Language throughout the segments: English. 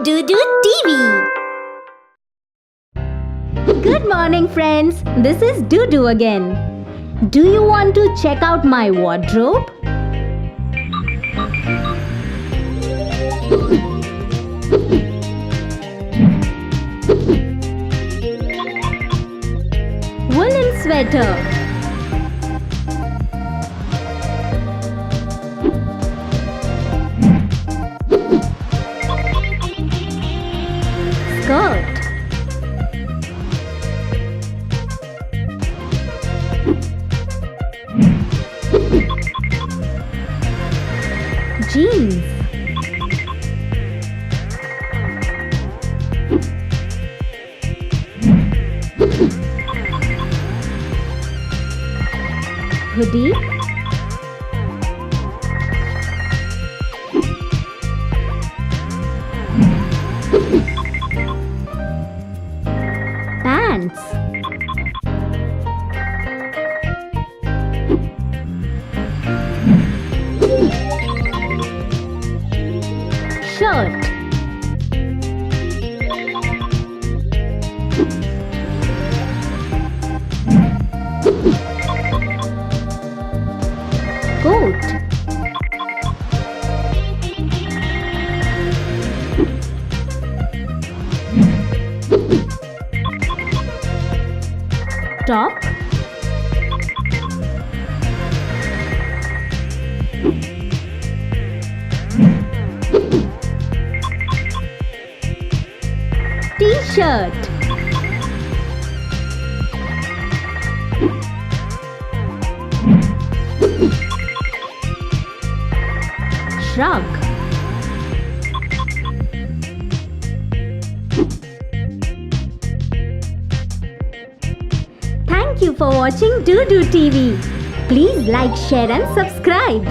Dudu TV. Good morning, friends. This is Dudu again. Do you want to check out my wardrobe? Woolen sweater. Skirt. Jeans. Hoodie. Pants. Shirt. Coat. Top. T-shirt. Shrug. Thank you for watching Dudu TV. Please like, share and subscribe.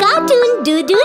Cartoon Dudu